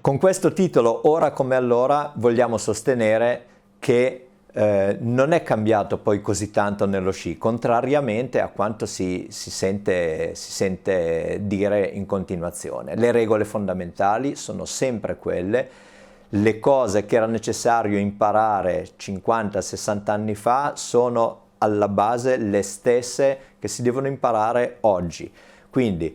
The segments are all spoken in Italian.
Con questo titolo, Ora come allora, vogliamo sostenere che non è cambiato poi così tanto nello sci, contrariamente a quanto si sente dire in continuazione. Le regole fondamentali sono sempre quelle, le cose che era necessario imparare 50-60 anni fa sono alla base le stesse che si devono imparare oggi. Quindi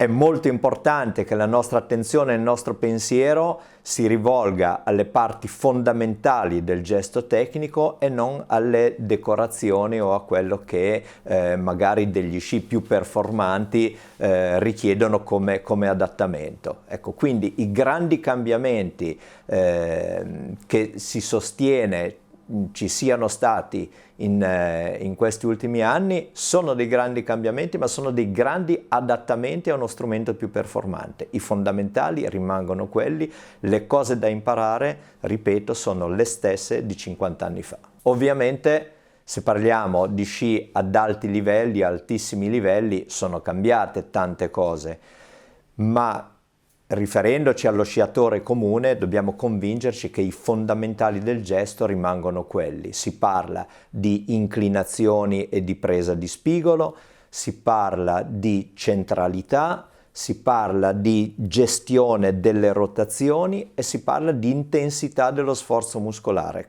è molto importante che la nostra attenzione e il nostro pensiero si rivolga alle parti fondamentali del gesto tecnico e non alle decorazioni o a quello che magari degli sci più performanti richiedono come adattamento. Ecco, quindi i grandi cambiamenti che si sostiene ci siano stati in questi ultimi anni sono dei grandi cambiamenti, ma sono dei grandi adattamenti a uno strumento più performante. I fondamentali rimangono quelli, le cose da imparare, ripeto, sono le stesse di 50 anni fa. Ovviamente, se parliamo di sci ad alti livelli, altissimi livelli, sono cambiate tante cose, ma riferendoci allo sciatore comune dobbiamo convincerci che i fondamentali del gesto rimangono quelli. Si parla di inclinazioni e di presa di spigolo, si parla di centralità, si parla di gestione delle rotazioni e si parla di intensità dello sforzo muscolare.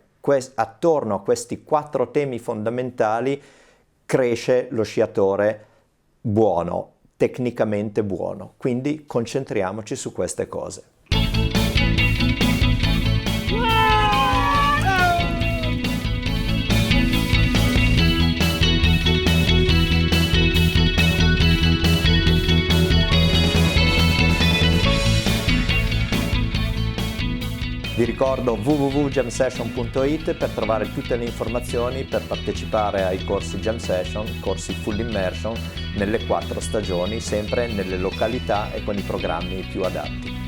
Attorno a questi 4 temi fondamentali cresce lo sciatore buono, tecnicamente buono, quindi concentriamoci su queste cose. Vi ricordo www.jamsession.it per trovare tutte le informazioni per partecipare ai corsi Jam Session, corsi Full Immersion, nelle 4 stagioni, sempre nelle località e con i programmi più adatti.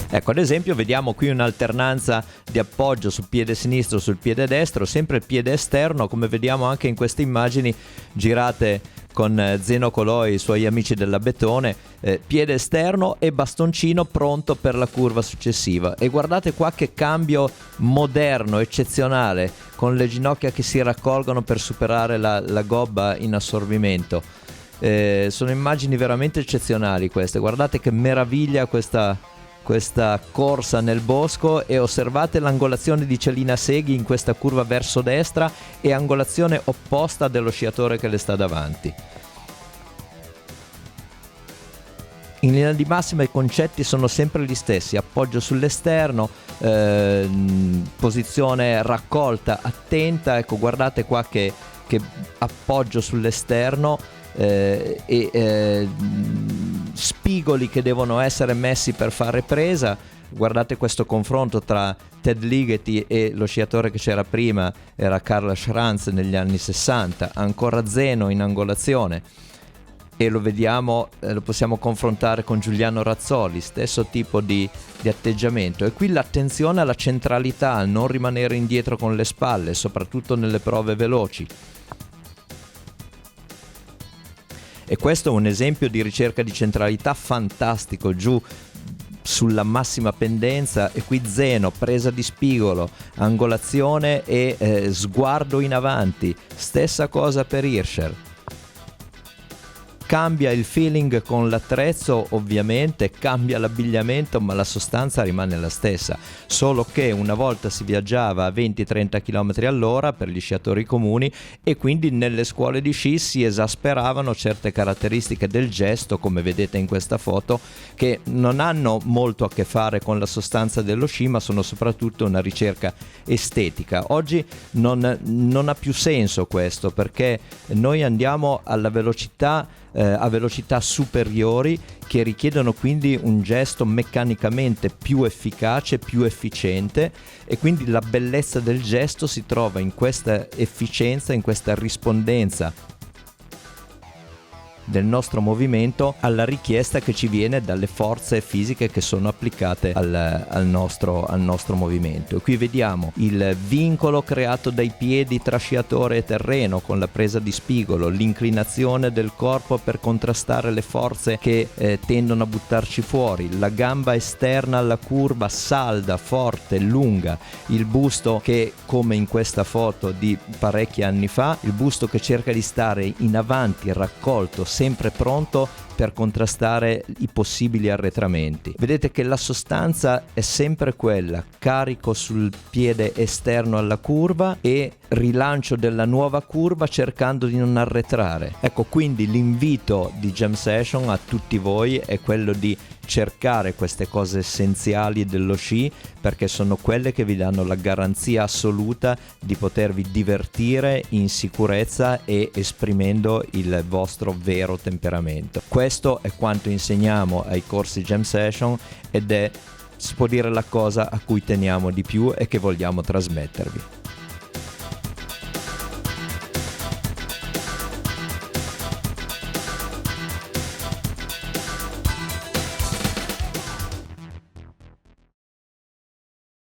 Ecco, ad esempio vediamo qui un'alternanza di appoggio sul piede sinistro sul piede destro, sempre il piede esterno, come vediamo anche in queste immagini girate con Zeno Colò e i suoi amici dell'Abetone, piede esterno e bastoncino pronto per la curva successiva. E guardate qua che cambio moderno, eccezionale, con le ginocchia che si raccolgono per superare la gobba in assorbimento. Sono immagini veramente eccezionali queste, guardate che meraviglia questa corsa nel bosco, e osservate l'angolazione di Celina Seghi in questa curva verso destra e angolazione opposta dello sciatore che le sta davanti. In linea di massima i concetti sono sempre gli stessi: appoggio sull'esterno, posizione raccolta attenta, ecco guardate qua che appoggio sull'esterno spigoli che devono essere messi per fare presa. Guardate questo confronto tra Ted Ligeti e lo sciatore che c'era prima, era Karl Schranz negli anni 60, ancora Zeno in angolazione, e lo vediamo, lo possiamo confrontare con Giuliano Razzoli, stesso tipo di atteggiamento. E qui l'attenzione alla centralità, al non rimanere indietro con le spalle, soprattutto nelle prove veloci. E questo è un esempio di ricerca di centralità fantastico, giù sulla massima pendenza, e qui Zeno, presa di spigolo, angolazione e sguardo in avanti. Stessa cosa per Hirscher. Cambia il feeling con l'attrezzo, ovviamente, cambia l'abbigliamento, ma la sostanza rimane la stessa, solo che una volta si viaggiava a 20-30 km all'ora per gli sciatori comuni, e quindi nelle scuole di sci si esasperavano certe caratteristiche del gesto, come vedete in questa foto, che non hanno molto a che fare con la sostanza dello sci, ma sono soprattutto una ricerca estetica. Oggi non ha più senso questo, perché noi andiamo alla velocità a velocità superiori, che richiedono quindi un gesto meccanicamente più efficace, più efficiente, e quindi la bellezza del gesto si trova in questa efficienza, in questa rispondenza del nostro movimento alla richiesta che ci viene dalle forze fisiche che sono applicate al nostro movimento. Qui vediamo il vincolo creato dai piedi tra sciatore e terreno con la presa di spigolo, l'inclinazione del corpo per contrastare le forze che tendono a buttarci fuori, la gamba esterna alla curva salda, forte, lunga, il busto che, come in questa foto di parecchi anni fa, il busto che cerca di stare in avanti, raccolto, sempre pronto per contrastare i possibili arretramenti. Vedete che la sostanza è sempre quella: carico sul piede esterno alla curva e rilancio della nuova curva cercando di non arretrare. Ecco, quindi l'invito di Jam Session a tutti voi è quello di cercare queste cose essenziali dello sci, perché sono quelle che vi danno la garanzia assoluta di potervi divertire in sicurezza e esprimendo il vostro vero temperamento. Questo è quanto insegniamo ai corsi Jam Session ed è, si può dire, la cosa a cui teniamo di più e che vogliamo trasmettervi.